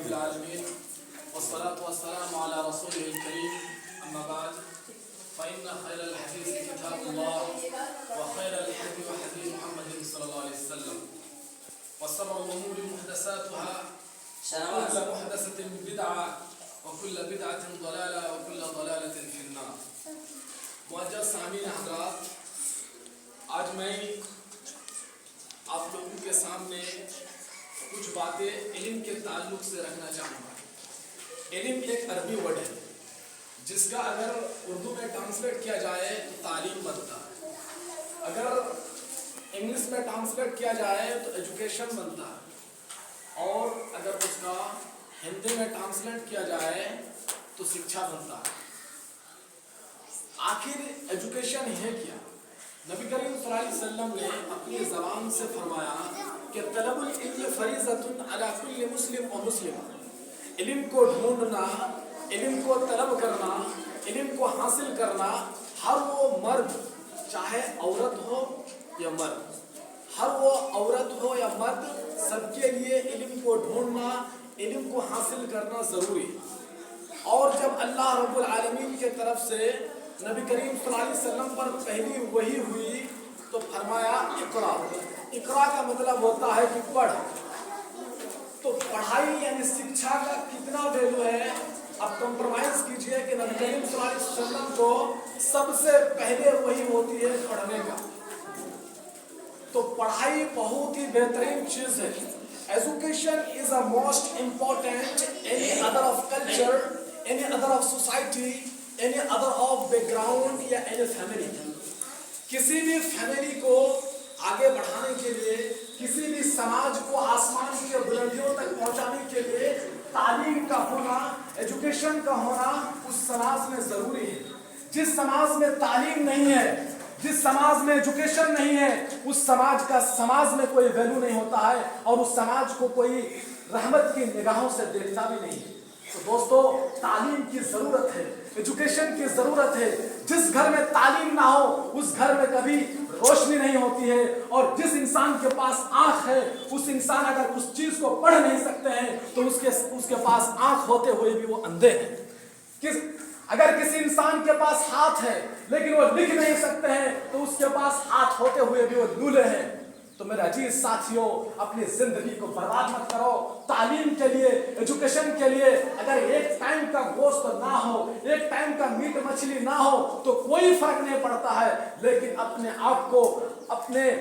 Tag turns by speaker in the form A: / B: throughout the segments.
A: العالمين والصلاة والسلام على رسوله الكريم أما بعد فإن خير الحديث كتاب الله وخير الهدي هدي محمد صلى الله عليه وسلم وشر الأمور محدثاتها وكل محدثة بدعة وكل بدعة ضلالة وكل ضلالة في النار. معزز سامعین حضرات، آج میں آپ لوگوں کے سامنے کچھ باتیں علم کے تعلق سے رکھنا چاہوں گا. علم ایک عربی ورڈ ہے جس کا اگر اردو میں ٹرانسلیٹ کیا جائے تو تعلیم بنتا ہے، اگر انگلش میں ٹرانسلیٹ کیا جائے تو ایجوکیشن بنتا ہے، اور اگر اس کا ہندی میں ٹرانسلیٹ کیا جائے تو شکشا بنتا ہے. آخر ایجوکیشن ہے کیا؟ نبی کریم صلی اللہ علیہ وسلم نے اپنی زبان سے فرمایا کہ طلب العلم فریضۃ علی کل مسلم و مسلمہ. علم کو ڈھونڈنا، علم کو طلب کرنا، علم کو حاصل کرنا ہر وہ مرد چاہے عورت ہو یا مرد، ہر وہ عورت ہو یا مرد، سب کے لیے علم کو ڈھونڈنا، علم کو حاصل کرنا ضروری ہے. اور جب اللہ رب العالمین کے طرف سے نبی کریم صلی اللہ علیہ وسلم پر پہلی وحی ہوئی تو فرمایا اقرا. اقرا کا مطلب ہوتا ہے کہ پڑھ. تو پڑھائی یعنی شکشا کا کتنا ویلو ہے. اب کمپرومائز کیجئے کہ نبی کریم صلی اللہ علیہ وسلم کو سب سے پہلے وحی ہوتی ہے پڑھنے کا. تو پڑھائی بہت ہی بہترین چیز ہے. Education is the most important. Any other of culture, any other of society, any other of background یا any family. کسی بھی فیملی کو آگے بڑھانے کے لیے، کسی بھی سماج کو آسمان کے بلندیوں تک پہنچانے کے لیے تعلیم کا ہونا، ایجوکیشن کا ہونا اس سماج میں ضروری ہے. جس سماج میں تعلیم نہیں ہے، جس سماج میں ایجوکیشن نہیں ہے، اس سماج کا سماج میں کوئی ویلو نہیں ہوتا ہے، اور اس سماج کو کوئی رحمت کی نگاہوں سے دیکھتا بھی نہیں ہے. تو دوستو، تعلیم کی ضرورت ہے، ایجوکیشن کی ضرورت ہے. جس گھر میں تعلیم نہ ہو اس گھر میں کبھی روشنی نہیں ہوتی ہے. اور جس انسان کے پاس آنکھ ہے، اس انسان اگر اس چیز کو پڑھ نہیں سکتے ہیں تو اس کے پاس آنکھ ہوتے ہوئے بھی وہ اندھے ہیں. اگر کسی انسان کے پاس ہاتھ ہے لیکن وہ لکھ نہیں سکتے ہیں تو اس کے پاس ہاتھ ہوتے ہوئے بھی وہ لولے ہیں. تو میرے عزیز ساتھیوں، اپنی زندگی کو برباد مت کرو. تعلیم کے لیے، ایجوکیشن کے لیے اگر ایک ٹائم کا گوشت نہ ہو، ایک ٹائم کا میٹ مچھلی نہ ہو تو کوئی فرق نہیں پڑتا ہے. لیکن اپنے آپ کو، اپنے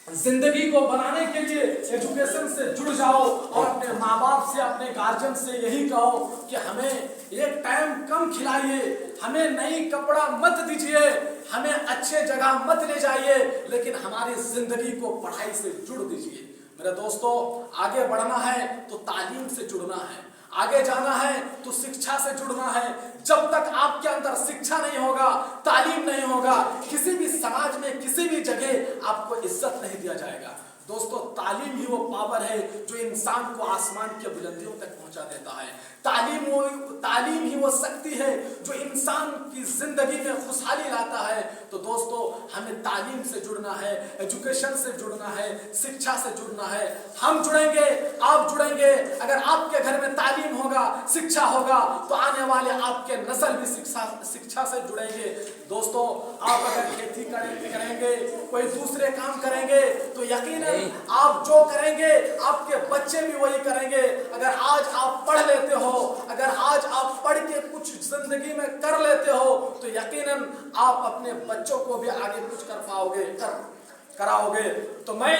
A: زندگی کو بنانے کے لیے ایجوکیشن سے جڑ جاؤ، اور اپنے ماں باپ سے، اپنے گارجن سے یہی کہو کہ ہمیں ایک ٹائم کم کھلائیے، ہمیں نئی کپڑا مت دیجیے، ہمیں اچھے جگہ مت لے جائیے، لیکن ہماری زندگی کو پڑھائی سے جڑ دیجیے. میرے دوستو، آگے بڑھنا ہے تو تعلیم سے جڑنا ہے، آگے جانا ہے تو شکشا سے جڑنا ہے. جب تک آپ کے اندر شکشا نہیں ہوگا، تعلیم نہیں ہوگا، کسی بھی سماج میں، کسی بھی جگہ آپ کو عزت نہیں دیا جائے گا. دوستو، تعلیم ہی وہ پاور ہے جو انسان کو آسمان کے بلندیوں تک پہنچا دیتا ہے. تعلیم ہی وہ شکتی ہے جو انسان کی زندگی میں خوشحالی لاتا ہے. تو دوستو، ہمیں تعلیم سے جڑنا ہے، ایجوکیشن سے جڑنا ہے، شکشا سے جڑنا ہے. ہم جڑیں گے، آپ جڑیں گے. اگر آپ کے گھر میں تعلیم ہوگا، شکشا ہوگا تو آنے والے آپ کے نسل بھی شکشا سے جڑیں گے. دوستو، آپ اگر کھیتی کریں گے، کوئی دوسرے کام کریں گے تو یقیناً آپ جو کریں گے آپ کے بچے بھی وہی کریں گے. اگر آج آپ پڑھ لیتے ہو، اگر آج آپ پڑھ کے کچھ زندگی میں کر لیتے ہو تو یقیناً آپ اپنے بچوں کو بھی آگے کچھ کراؤ گے. تو میں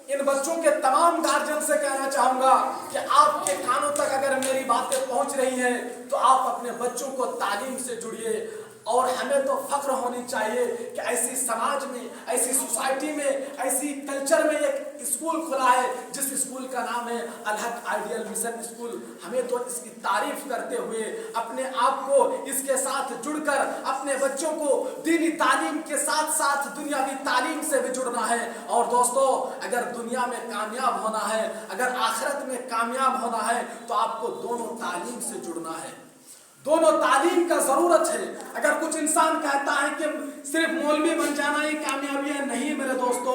A: ان بچوں کے تمام گارجن سے کہنا چاہوں گا کہ آپ کے کانوں تک اگر میری باتیں پہنچ رہی ہیں تو آپ اپنے بچوں کو تعلیم سے جڑیے. اور ہمیں تو فخر ہونی چاہیے کہ ایسی سماج میں، ایسی سوسائٹی میں، ایسی کلچر میں ایک اسکول کھلا ہے جس اسکول کا نام ہے الحق آئیڈیل مشن اسکول. ہمیں تو اس کی تعریف کرتے ہوئے اپنے آپ کو اس کے ساتھ جڑ کر اپنے بچوں کو دینی تعلیم کے ساتھ ساتھ دنیاوی تعلیم سے بھی جڑنا ہے. اور دوستو، اگر دنیا میں کامیاب ہونا ہے، اگر آخرت میں کامیاب ہونا ہے تو آپ کو دونوں تعلیم سے جڑنا ہے. دونوں تعلیم کا ضرورت ہے. اگر کچھ انسان کہتا ہے کہ صرف مولوی بن جانا ہی کامیابی ہے، نہیں میرے دوستو.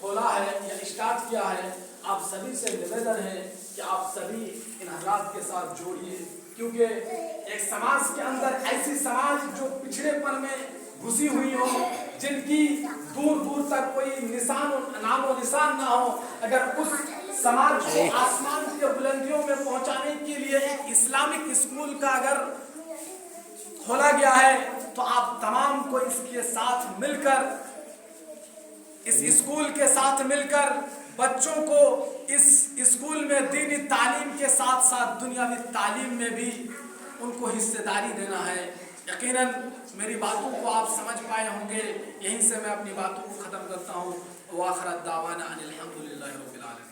A: کھولا ہے یا اسٹارٹ کیا ہے، آپ سبھی سے نویدن ہے کہ آپ سبھی ان حضرات کے ساتھ جوڑیے، کیونکہ ایک سماج کے اندر ایسی سماج جو پچھڑے پن میں گھسی ہوئی ہو، جن کی دور دور تک کوئی نام و نشان نہ ہو، اگر اس سماج کو آسمان کے بلندیوں میں پہنچانے کے لیے ایک اسلامک اسکول کا اگر کھولا گیا ہے تو آپ تمام کو اس کے ساتھ مل کر، اس اسکول کے ساتھ مل کر بچوں کو اس اسکول میں دینی تعلیم کے ساتھ ساتھ دنیاوی تعلیم میں بھی ان کو حصہ داری دینا ہے۔ یقیناً میری باتوں کو آپ سمجھ پائے ہوں گے، یہیں سے میں اپنی باتوں کو ختم کرتا ہوں۔ وآخر دعوانا ان الحمد للہ رب العالمین۔